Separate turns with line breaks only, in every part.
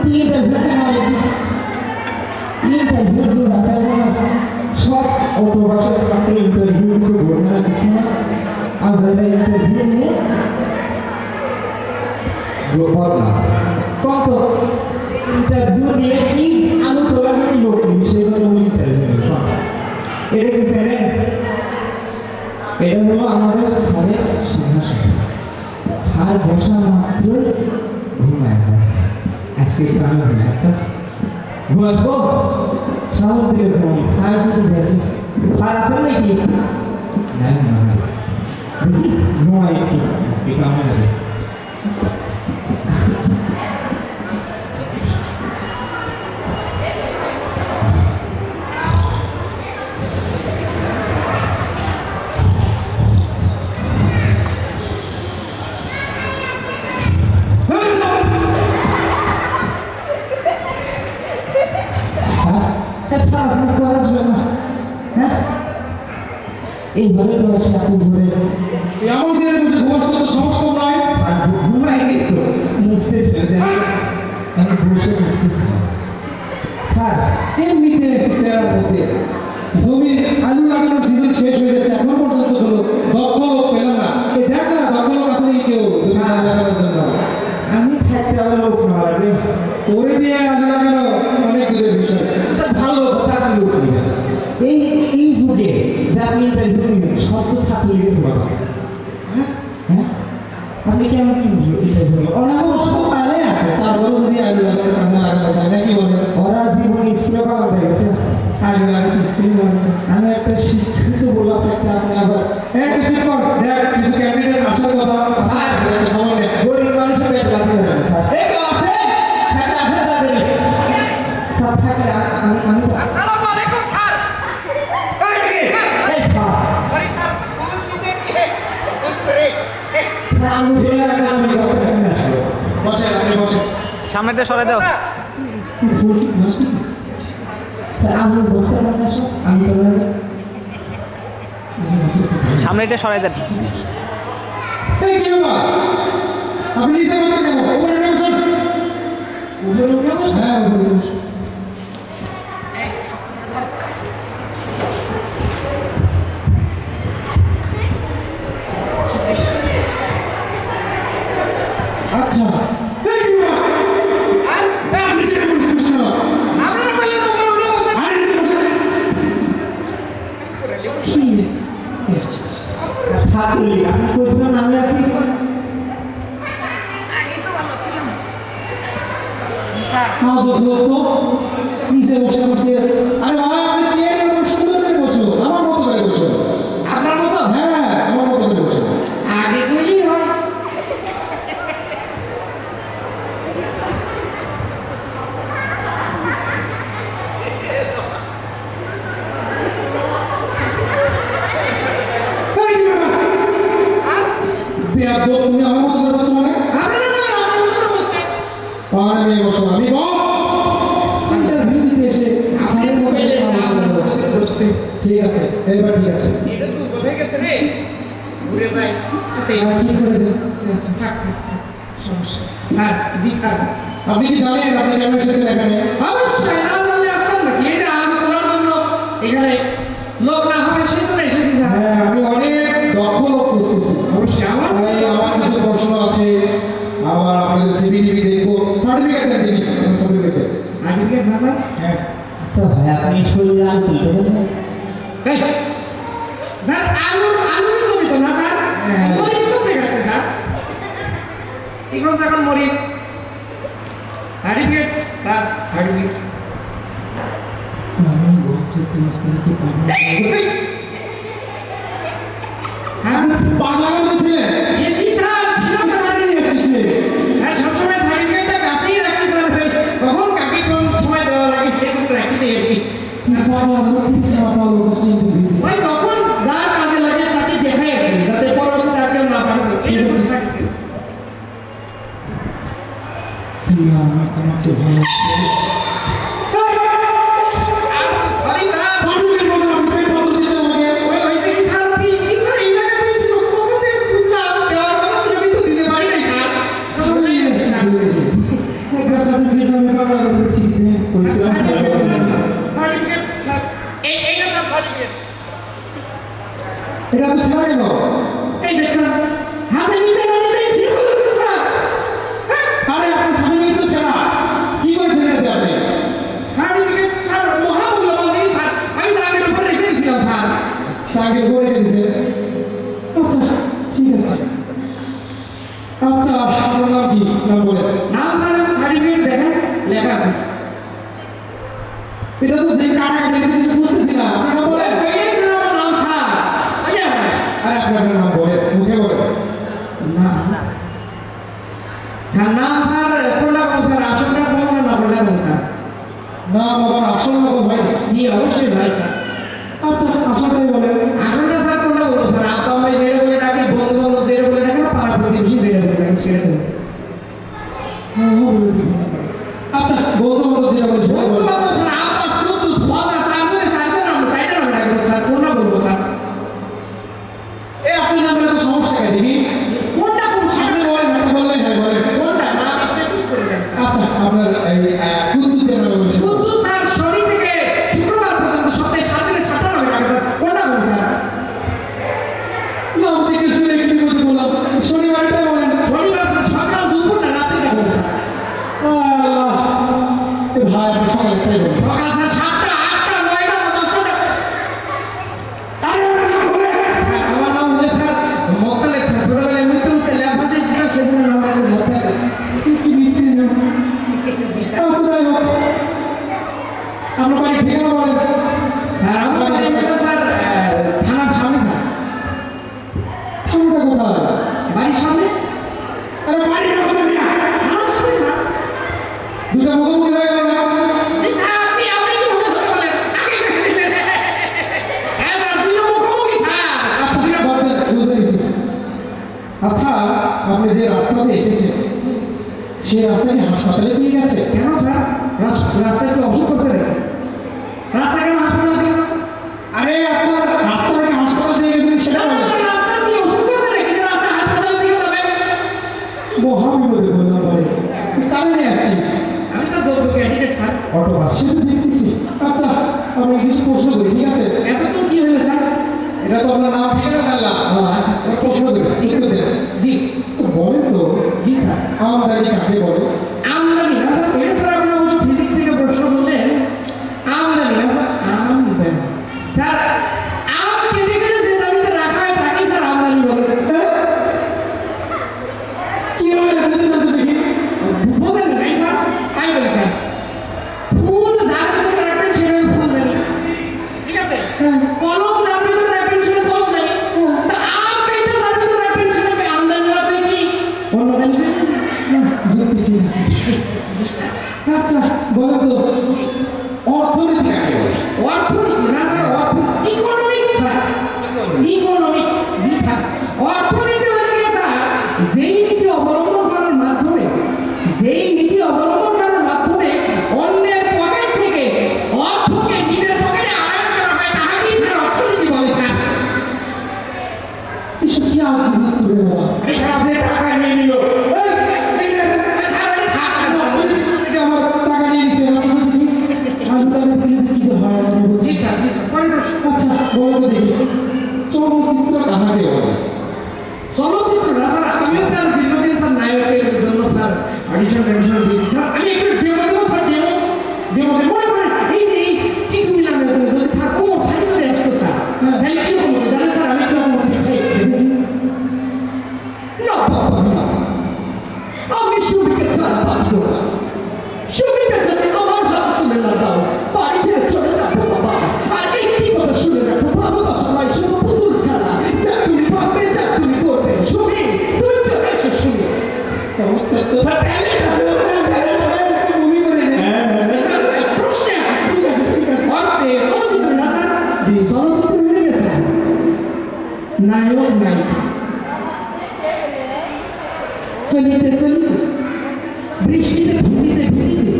Interview सब ऑटोबास का interview को बोलना किसी आज इंटरव्यू में गोपाल कौन तो इंटरव्यू लिए कि आलू थोड़ा सा लोग विषय में इंटरव्यू এটা কি জানেন এটা হলো আমাদের স্যারের সিংহাসন স্যার বসা মাত্র ঘুমায় যায় আজকে আমি ঘুমাই তো ঘুমাবো সাহস দিয়ে ঘুমাই স্যার যদি দেখি স্যার আছেন নাকি না না দেখি ঘুমাই একটু আজকে কামে যাবে এইভাবে তো সাথে ধরে এমন যে বুঝে ঘুমাস তো সমস্যা নাই ঘুমাই নি তো মুছতেছে আমি বসে মুছতেছি স্যার এমনিতে সিটার মধ্যে জমি আলু লাগানোর সিজন শেষ হয়ে যাচ্ছে এখন পর্যন্ত হলো দক্ষ লোক পেলাম না এই দেখ না দক্ষ লোক আছে নাকি কেউ জমি লাগানোর জন্য আমি থাকতে আমার লোক না লাগে করে দিয়ে আলু লাগানো অনেক দূরের বিষয় ভালো কথা লোক নিবে এই যুগে যে আপনি ইন্টারভিউ নেবেন সব তো ছাত্রলীগের বড় হ্যাঁ হ্যাঁ আপনি কেমন ইন্টারভিউ অনেক পালে আছে তারপরে যদি আলু লাগানোর কাজে লাগানো যায় নাকি বলে ওরা জীবন স্কুলে পাওয়া হয়ে গেছে আলু লাগাতে স্কুলে আমি একটা শিক্ষিত বললাম একটা আপনি আবার কিছু কর দেখ কিছু ক্যান্ডিডেট আসার কথা স্যার খবর নেই গরিব মানুষের পেট লাগতে হবে স্যার এই তো আছে থাকলে আসে তাদের স্যার থাকলে আমি আসসালামু আলাইকুম স্যার সরি স্যার ফুল দিতে কি হে ফুল করে স্যার আমি বলে রাখলাম আমি বসে আপনি বসে
সামনেটা সরাই দাও
ফুল বসে স্যার আমি বসে রাখলাম স্যার আমি বলে
সামনেটা সরাই দেন
এই কি বাবা আপনি নিচে বসে কেন উপরে বসুন উপরে বসুন হ্যাঁ উপরে বসুন আচ্ছা এই কি বাবা আর আপনি নিচে বসে না আপনারা বললেন উপরে বসে আর নিচে বসে ছাত্রলীগ আমি কইছিলাম আমি আছি
আগে তো ভালো ছিলাম
নিচে বসে বসে আরে ভাই আপনি চেয়ারের উপর সুন্দর করে বসো আমার মতো করে বসো
আপনার মতো
হ্যাঁ আমার মতো করে বসো
আগে কইলেই হয়
তুমি আমার মতো করে বসো মানে
আপনারা বলেন আমার মতো করে বসতে
পারে আমি বসো আমি বস ইন্টারভিউ দিতে এসে
আপনি বললেন না আমরা বসতে
ঠিক আছে এবার ঠিক আছে
এটা তো বলে গেছে রে ঘুরে যাই
আর কি করে দেন ঠিক আছে
থাক থাক থাক সমস্যা স্যার জি স্যার
আপনি কি জানেন আপনি কেন এসেছেন এখানে
অবশ্যই না জানলে আসতাম না এই যে আলু তোলার জন্য এখানে লোক না হবে সেই জন্য এসেছি স্যার
হ্যাঁ আমি অনেক দক্ষ লোক খুঁজতেছি
অবশ্যই আমার
আমার কিছু প্রশ্ন আছে আবার আপনাদের সিভি টিভি দেখবো সার্টিফিকেট দেন দিদি সার্টিফিকেট
সার্টিফিকেট না স্যার
হ্যাঁ
আচ্ছা ভাই আপনি শরীরে আলু তুলতে পারবেন
এই স্যার আলুর কবি তো না স্যার মরিচ কবে গেছে স্যার শিখন এখন মরিচ সার্টিফিকেট স্যার সার্টিফিকেট
আমি গত 10 তারিখে
স্যার
পাগলা বলছিলেন
জি স্যার ছিলাম না
আপনি নিয়ে এসেছেন
স্যার সবসময় সার্টিফিকেটটা কাছেই রাখি স্যার কখন কাকে কোন সময় দেওয়া লাগে সেগুলো রাখি দিই আর কি ওই তখন যার কাজে লাগে তাকে দেখাই আর কি যাতে পরবর্তীতে আর কেউ না পারে
আমি তোমাকে ভালোবাসি
সরি স্যার
সার্টিফিকেট বলতে আপনি পত্র দিতে আমাকে
ওই হয়েছে কি স্যার আপনি কি স্যার এই জায়গায় দিয়েছিল কোনোদিন বুঝলাম দেওয়ার কথা ছিল আমি তো দিতে পারি নাই স্যার
সার্টিফিকেট আমি এটা তো ছেড়া গেল।
এই দেখছেন হাতে নিতে না নিতেই ছিঁড়ে ফেলেছেন স্যার।
আরে আপনার সার্টিফিকেট তো ছেড়া, কি করেছেন এতে আপনি?
সার্টিফিকেট স্যার মহামূল্যবান জিনিস স্যার, আমি স্যারের উপরে রেখে দিয়েছিলাম স্যার।
সাইকেল করে দিয়েছে। আচ্ছা ঠিক আছে। আচ্ছা আপনার নাম কি, নাম বলেন।
নাম স্যার সার্টিফিকেট দেখেন লেখা আছে।
এটা তো যে কাটাকাটি এটা কিছু বুঝতেছি না, আপনার নাম বলেন।
এইটাই স্যার আমার নাম স্যার। ওই যে
আরে আপনার নাম বলেন, মুখে বলেন।
না স্যার নাম স্যার প্রণাম স্যার, আসল নাম বলবো না প্রণাম স্যার।
নাম আমার আসল নাম ভাই।
জি অবশ্যই ভাই স্যার।
আচ্ছা আশাটাই বলেন।
আসলে স্যার কোনটা বলবো স্যার, আপা আমি যেটা বলে ডাকি, বন্ধু বান্ধব যেটা বলে ডাকি, পাড়া প্রতিবেশী যেটা বলে ডাকি সেটা বলবো।
হ্যাঁ বলে দিন। আচ্ছা বলতো বলতো যেটা বলেছি
বন্ধু বান্ধব স্যার আব্বাস কুদ্দুস ফাজার সার্জারি সার্জারি আমি সাইডে আমি ডাকবো স্যার, কোনটা বলবো স্যার?
এই আপনার নামে তো সমস্যা কে দেখি।
কোনটা কোন
আপনি বলেন, আপনি বললেন হ্যাঁ বলেন।
কোনটা না স্পেসিফিক করে দেন স্যার।
আচ্ছা আপনার এই কুদ্দুসের নামে বলছি।
কুদ্দুস স্যার শনি থেকে শুক্রবার পর্যন্ত সপ্তাহে 7 দিনে 7টা আমি ডাকি স্যার, কোনটা বলবো স্যার?
নাম থেকে শুনে কি বলতে বললাম, শনিবারটা বলেন।
শনিবার স্যার সকাল দুপুর না রাতে ডাকবো স্যার।
আল্লাহ, এ ভাই আপনি সকালটাই বলেন।
সকাল স্যার 7টা 8টা 9টা 10টা।
আরে আপনার নাম বলেন।
স্যার আমার নাম হলে স্যার মোত্তালেব স্যার, ছোটবেলায় মৃত্যু মৃত্যু ল্যাব ভাষায় ছিল সেজন্য নাম হচ্ছে মোত্তালেব।
কি মিষ্টি নাম। আচ্ছা যাই হোক, আপনার বাড়ি ঠিকানা বলেন।
স্যার আমার বাড়ি হলো স্যার থানার সামনে স্যার।
থানাটা কোথায়?
বাড়ির সামনে
আরে বাড়িটা কোথায় মিয়া?
থানার সামনে স্যার।
দুটা মুখোমুখি হয়ে গেল না?
জি স্যার, আপনি কি মনে করতে পারেন? আগে বলছিলেন। হ্যাঁ স্যার, দুটো মুখোমুখি স্যার।
আচ্ছা বলতেন, বুঝে গেছি। আচ্ছা আপনি যে রাস্তাতে এসেছেন সেই রাস্তা কি হাসপাতালে দিয়ে গেছে?
কেন স্যার? রাস্তায় কি অবসর করছে নাকি? রাস্তা কেন হাসপাতালে দিল?
আরে আপনার রাস্তা থেকে হাসপাতাল দিয়ে গেছেন সেটা বলেন।
রাস্তা কি অসুখ করছে নাকি যে রাস্তা হাসপাতালে দিয়ে যাবে?
মহাবিপদে বললাম পরে কারে নিয়ে আসছিস?
আমি স্যার যোগ্য ক্যান্ডিডেট স্যার।
অটো সে তো দেখতেছি। আচ্ছা আমি কিছু প্রশ্ন করি, ঠিক আছে?
এতক্ষণ কি হলো স্যার?
এটা তো আপনার নাম ঠিকানা জানলাম।
ও আচ্ছা
আচ্ছা, প্রশ্ন করি, ঠিক আছে?
জি
আচ্ছা বলেন তো,
জি স্যার।
আমদানি কাকে বলে?
আমদানি না স্যার, এটা স্যার আপনি অবশ্য ফিজিক্স থেকে প্রশ্ন করলেন। আমদানি না স্যার, আমদানি স্যার, আম কেটে কেটে যে দামিতে রাখা হয় তাকে স্যার আমদানি বলে।
কি হবে বুঝে না তো দেখি।
বোঝেন নাই স্যার? তাই বলি স্যার, ফুল যার ভিতরে রাখবেন সেটা ফুলদানি, ঠিক আছে? কলম যার ভিতরে রাখবেন সেটা কলমদানি। তা আম কেটে যার ভিতরে রাখবেন সেটা আমদানি রাখবে কি অন্যদানি?
যুক্তি ঠিক আছে। আচ্ছা বলেন তো, অর্থনীতি কাকে বলে?
অর্থনীতি না স্যার, অর্থনীতি ইকোনমিক্স স্যার, ইকোনমিক্স। জি স্যার, অর্থনীতি হচ্ছে কি স্যার, যেই নীতি অবলম্বন করার মাধ্যমে অন্যের পকেট থেকে অর্থকে নিজের পকেটে আয়ন করা হয় তাহাকেই স্যার অর্থনীতি বলে স্যার।
এসব কি আলোচনা করতে হবে বাবা?
এই স্যার আপনি টাকা নিয়ে নিল।
এই, দেখি না,
এই স্যার এটা থাক স্যার।
অর্থনীতি থেকে আমার টাকা নিয়ে নিচ্ছে, আপনারা দেখি আমি টাকা দিলে যে কি যে হয় আমি বলছি।
জি স্যার, জি স্যার, পরের প্রশ্ন।
আচ্ছা বলেন তো দেখি, চলচ্চিত্র কাহাকে বলে?
চলচ্চিত্র না স্যার, আমিও স্যার দীর্ঘদিন স্যার নায়কের জন্য স্যার অডিশন দিয়েছি স্যার। আমি একটু ডেমো দেবো স্যার, ডেমো দেবো মনে করেন এই যে এই কিছু মিলানো স্যার কোমর সাইড করে আসতো স্যার। তাহলে কিরকম হতো জানেন স্যার? আমি কিরকম হতে চাই না বাবা না, আমি সুবিকে ছাড়া বাঁচবো না। সুবিকে যদি আমার হাত তুলে না দাও বাড়ি ছেড়ে চলে যাবো বাবা। আর একটি কথা শুনে রাখো, ভালোবাসা নয় শুধু পুতুল খেলা, যা তুমি পাবে যা তুমি করবে। সুবি তুমি চলে এসো সুবি।
চমৎকার তো।
স্যার ট্যালেন্ট আছে
মুভি করে নে।
স্যার, প্রশ্ন আছে, ঠিক আছে ঠিক আছে। অর্থে চলচ্চিত্র না স্যার, চলচ্চিত্র হয়ে গেছে নায়ক নায়িকা চলিতে চলিতে বৃষ্টিতে ভিজিতে ভিজিতে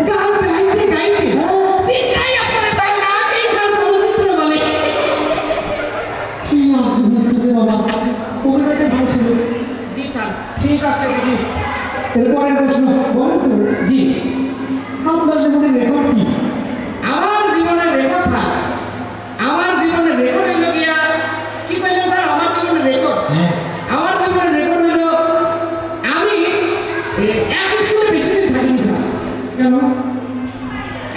গান গাইতে গাইতে চিন্তাই আপনার তাই না এই স্যার চলচ্চিত্র বলে।
কি আসবে তুমি বাবা, অভিনয়টা ভালো ছিল।
জি স্যার, ঠিক আছে দেখি।
এরপরে প্রশ্ন বলেন তো,
জি
আপনার জীবনের রেকর্ড কি?
আমার জীবনের রেকর্ড স্যার, আমার জীবনের রেকর্ড হইল গিয়া কি বললেন এক স্কুলে বেশি দিন থাকিনি স্যার।
কেন?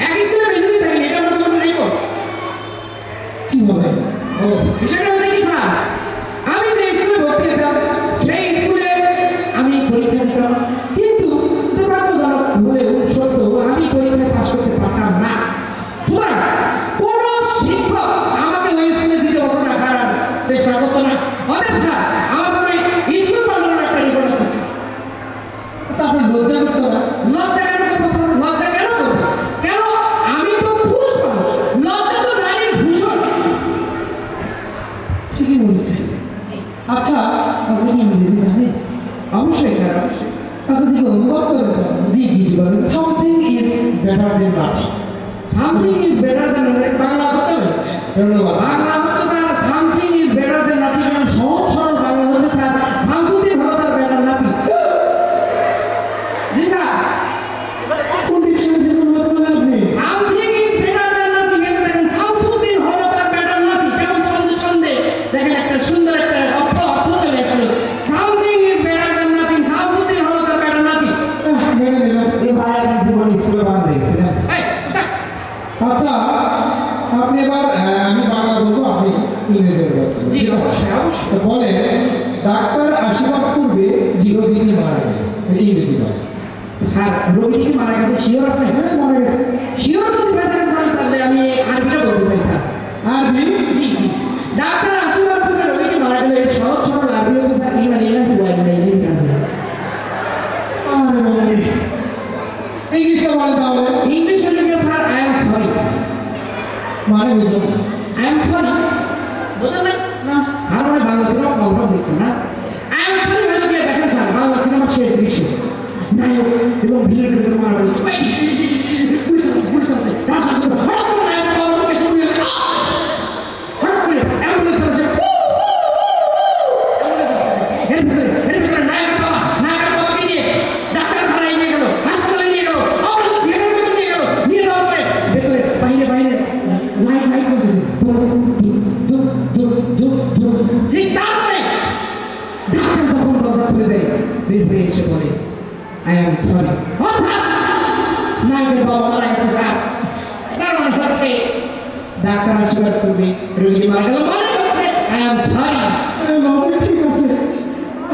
এক স্কুলে বেশি দিন থাকিনি, এটা আমার মনে নেই।
কি হবে?
ও বিষয়টা হচ্ছে কি স্যার, আমি যে স্কুলে ভর্তি হতাম সেই স্কুলে আমি পরীক্ষা দিতাম, কিন্তু দুর্ভাগ্যজনক হলেও সত্য আমি পরীক্ষায় পাশ করতে পারতাম না। সুতরাং কোন শিক্ষক আমাকে ওই স্কুলে দিতে হতো না, কারণ চেষ্টা করতো না। অতএব স্যার আমার সাথে স্কুল পাল্টানোর একটা রেকর্ড আছে স্যার।
তা আপনার লজ্জা করতো না?
লজ্জা কেন করবো স্যার? লজ্জা কেন করবো? কেন? আমি তো পুরুষ মানুষ, লজ্জা তো নারীর ভূষণ।
ঠিকই বলেছেন। আচ্ছা, আপনি কি ইংরেজি জানেন?
অবশ্যই স্যার, অবশ্যই।
আচ্ছা, ঠিক অনুবাদ করে তো।
জি জি জি বলুন।
Something is better then nothing.
Something is better দেন বাংলা বলতে হবে।
ধন্যবাদ।
বাংলা হচ্ছে sir something is better then nothing, এবং সহজ সরল বাংলা হচ্ছে স্যার সামসুদ্দিন হলো তার বেটার নাথিং। জি স্যার,
কোন ডিকশনারি থেকে অনুবাদ করলেন আপনি?
Something is better then nothing, এসে দেখেন সামসুদ্দিন হলো তার বেটার নাথিং। কেমন সন্দেহ সন্দেহ দেখেন একটা সুন্দর একটা অর্থ চলে আসলো। Something is better then nothing, Shamsuddin হলো তার বেটার নাথিং।
মেনে নিলাম।
এ ভাই আপনি জীবন স্কুলে বাংলা দেখছিলেন?
এই ওটা
আচ্ছা, আপনি এবার আমি বাংলা বলবো, আপনি ইংরেজি অনুবাদ করবেন।
জি অবশ্যই অবশ্যই।
তো বলে, ডাক্তার আশীর্বাদ পূর্বে রোগীটি মারা গেল। ইংরেজি বলে।
স্যার রোগীটি কি মারা গেছে শিওর আপনি?
হ্যাঁ, মারা গেছে।
শিওর যদি হয়ে থাকেন স্যার তাহলে আমি আরবিটা বলতে চাই স্যার।
আরবি?
জি জি। ডাক্তার আশীর্বাদ করে রোগীটি মারা গেলে এর সহজ সরল আরবি হচ্ছে স্যার ইনা ইলাহি ওয়া ইনা ইলাইহি রাজিউন।
আরে বাবা রে। ইংলিশটা বলে তাহলে।
ইংলিশ হলে কি স্যার আই এম সরি।
মানে বুঝলাম না।
আই এম সরি বুঝলেন না? স্যার মানে বাংলা সিনেমা কনফার্ম দেখছেন না? আই এম সরি হলে কি দেখেন স্যার বাংলা সিনেমার শেষ দৃশ্য নায়ক এবং ভিলেনের ভিতরে মারা হচ্ছে পুলিশ পুলিশ রাজশাস্ত্র হঠাৎ করে নায়ক বাবার পেছনে নিয়ে হঠাৎ করে অ্যাম্বুলেন্স আসছে। এর ভিতরে নায়কের বাবাকে নিয়ে ডাক্তারখানায় নিয়ে গেল, হাসপাতালে নিয়ে গেল, অপারেশন থিয়েটারের ভিতরে নিয়ে গেল। নিয়ে যাওয়ার পরে ভেতরে বাইরে লাইট চলতেছে। ঠিক তারপরে ডাক্তার যখন দরজা খুলে দেয়, বের হয়ে এসে বলে আই এম সরি। অর্থাৎ নায়কের বাবা মারা গেছে স্যার। তার মানে হচ্ছে ডাক্তার আশীর্বাদ করবে রোগী মারা গেল, মানে হচ্ছে আই এম সরি।
লজিক ঠিক আছে।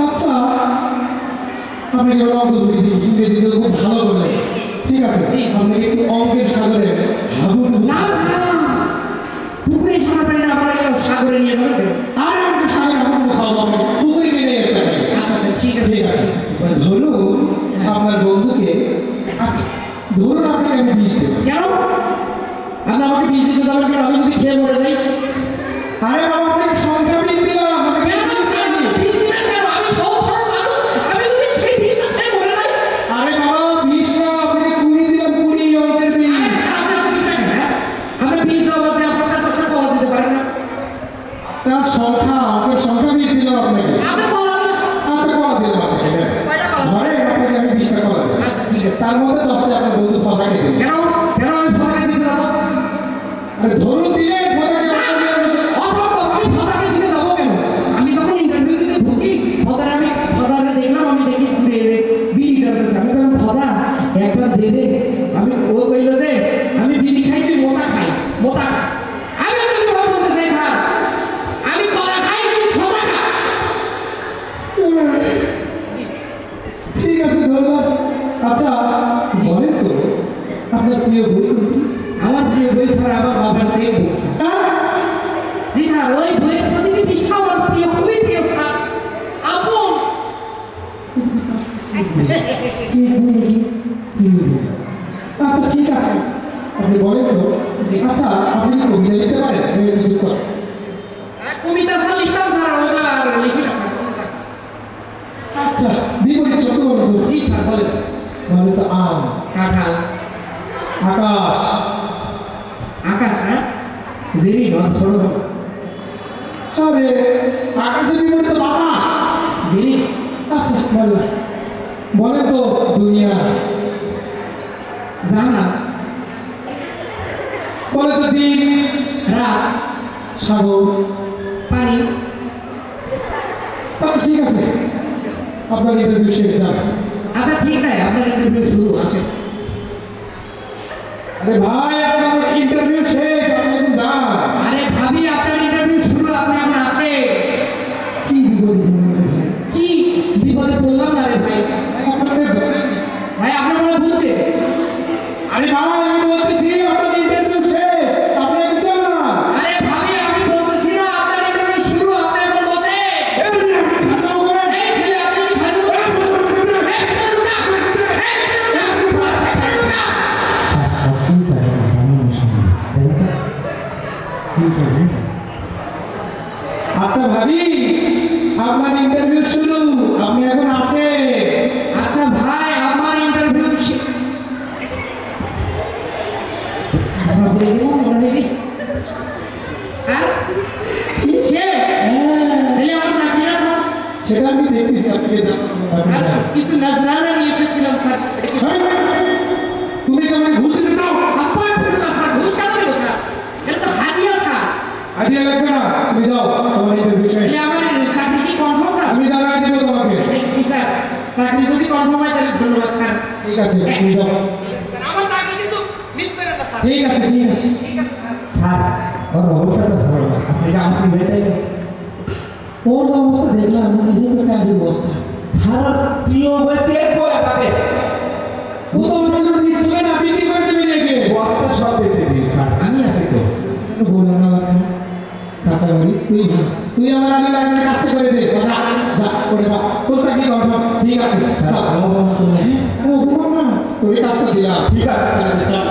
আচ্ছা, আপনি কেবল অঙ্ক ধরে দিন, ইংরেজিতে খুব ভালো বললেন। ঠিক আছে, আপনাকে একটু অঙ্কের সাগরে হাবুল
না স্যার, পুকুরে সারা পানি না মারা গেলেও সাগরে নিয়ে যাবে কেন?
আর অঙ্কের সাগরে হাবুল খাওয়া হবে, পুকুরে কিনে যেতে হবে।
আচ্ছা আচ্ছা ঠিক আছে
ঠিক আছে। ধরুন আপনার বন্ধুকে, আচ্ছা ধরুন আপনাকে আমি 20 দেব।
কেন আপনি আমাকে বীজ দিতে যাবেন কেন? আমি যদি খেয়ে মরে যাই?
আরে বাবা, আপনাকে সংখ্যা 20 দিলাম। আপনাকে
কেন স্যার আপনি বীজ দিবেন কেন? আমি সহজ সরল মানুষ, আমি যদি সেই বীজটা খেয়ে মরে যাই?
আরে বাবা, 20 না, আপনাকে 20 দিলাম, 20 অঙ্কের 20।
আরে স্যার আপনি আমাকে দিবেন না? আপনি বীজ দেওয়া বলতে আপনার কাছে কলা দিতে পারেন না?
তার সংখ্যা, আপনার সংখ্যা 20 দিলাম আপনাকে।
আপনি কলা দিলে
আচ্ছা, কলা দিলাম আপনাকে।
কয়টা কলা?
ধরেন আপনাকে আমি 20টা কলা দিলাম।
আচ্ছা ঠিক আছে।
তার মধ্যে 10টা আপনার বন্ধু ফসাকে দিলেন।
কেন কেন আমি ফসাকে দিতে যাবো?
আরে ধরুন দিলেন ফসাকে,
অসম্ভব, আমি ফসাকে দিতে যাবো কেন? আমি যখন ইন্টারভিউ দিতে ঢুকি ফসারে দেখলাম, আমি দেখি ঘুরে বিড়ি টানতেছে। আমি বললাম ফসা একটা দে দে। ও কইল দে আমি বিড়ি খাই, তুই মোটা খাই, মোটা খা। আমি তুমি বলতে চাই স্যার আমি কলা খাই, তুই ফসা খা।
ঠিক আছে ধরলাম। আচ্ছা বলেন তো, আপনার প্রিয় বই কোনটি?
আমার প্রিয় বই স্যার আমার বাবার চেয়ে বুক স্যার। জি স্যার, ওই বইয়ের প্রতিটি পৃষ্ঠা আমার প্রিয়, খুবই প্রিয় স্যার, আপন।
যে বই নাকি প্রিয় বই। আচ্ছা ঠিক আছে, আপনি বলেন তো, আচ্ছা আপনি কি কবিতা লিখতে পারেন? কিছু করেন?
কবিতা স্যার লিখতাম স্যার, ওগুলো আর লিখি না স্যার।
আচ্ছা, বিপরীত শব্দ বলেন তো।
জি স্যার বলেন।
মানে তো আম,
কাঁঠাল,
আকাশ,
আকাশ, হ্যাঁ জেরি নয় ছোট
আরে আকাশের বিপরীত তো বাতাস।
জেরি।
আচ্ছা বলেন, বলে তো দুনিয়া,
জানা,
বলে তো দিন,
রাত,
সাগর,
পানি।
ঠিক আছে, আপনার ইন্টারভিউ শেষ যান।
আচ্ছা ঠিক নাই আপনার ইন্টারভিউ শুরু আছে।
আরে ভাই আপনার ইন্টারভিউ শেষ, আপনি এখন যান।
আরে ভাবি আপনার ইন্টারভিউ শুরু, আপনি আমার আসে।
কি বিপদ ভাই?
কি বিপদে বললাম না রে ভাই।
আপনাদের বলেন।
ভাই আপনার মনে বলছে
আরে ভাই আমি বলতেছি আপনার ইন্টারভিউ শেষ, আপনি এখন যান।
আরে ভাবি আমি বলতেছি না আপনার ইন্টারভিউ শুরু, আপনি এখন বসে।
এই আপনি ভাষা করেন।
এই ছেলে আপনি কি ভাই বলেন? এই ভিতরে ঢুকা, এই ভিতরে ঢুকা, এই ভিতরে ঢুকা।
স্যার কখন পারে না বাংলা শুনি তাই না? কি করে?
আচ্ছা ভাবি আপনার ইন্টারভিউ শুরু, আপনি এখন আসেন।
আচ্ছা ভাই আমার ইন্টারভিউ আমরা বলে দেবো মনে হয় রে। হ্যাঁ কি শেষ? তাহলে আমার চাকরি না স্যার?
সেটা আমি দেখতেছি, আপনি যান। আপনি
স্যার,
যান।
কিছু নজরানা নিয়ে এসেছিলাম স্যার। এটা কি-
এই, তুমি কি আমাকে ঘুষ দিতে চাও?
আস্তাগফিরুল্লাহ স্যার, ঘুষ কেন দেবো স্যার? এটা তো হাদিয়া স্যার।
আইডিয়া লাগবে না, তুমি যাও, তোমার ইন্টারভিউ শেষ।
তাহলে আমার চাকরি কি কনফার্ম স্যার?
আমি জানাই দিব তোমাকে।
জি স্যার, চাকরি যদি কনফার্ম হয় তাহলে ধন্যবাদ স্যার।
ঠিক আছে, তুমি যাও।
স্যার, আমার চাকরি কিন্তু মিস করেন না স্যার।
ঠিক আছে, ঠিক আছে।
ঠিক আছে স্যার।
স্যার ওর অবস্থাটা ভালো না, আপনি কি আমাকে মেটাই না?
ওর যে অবস্থা দেখলাম, আমার নিজের তো একটা অবস্থা।
স্যার প্রিয় অবস্থা বয়া পাবে
ও তো আমার মিস হবে না, বিক্রি করে দেবে নাকি?
বস্তা সব বেঁচে দিন স্যার, আমি আছি তো।
বললাম না একটা কাঁচা মরিচ, তুই আমার আগে লাগে কাজটা করে দে। যা যা করে বা তোর চাকরি কনফার্ম। ঠিক আছে
স্যার
যা।
আমার মতো
আরে অপমান না, তোর এই কাজটা দিলাম। ঠিক আছে, তাহলে যা।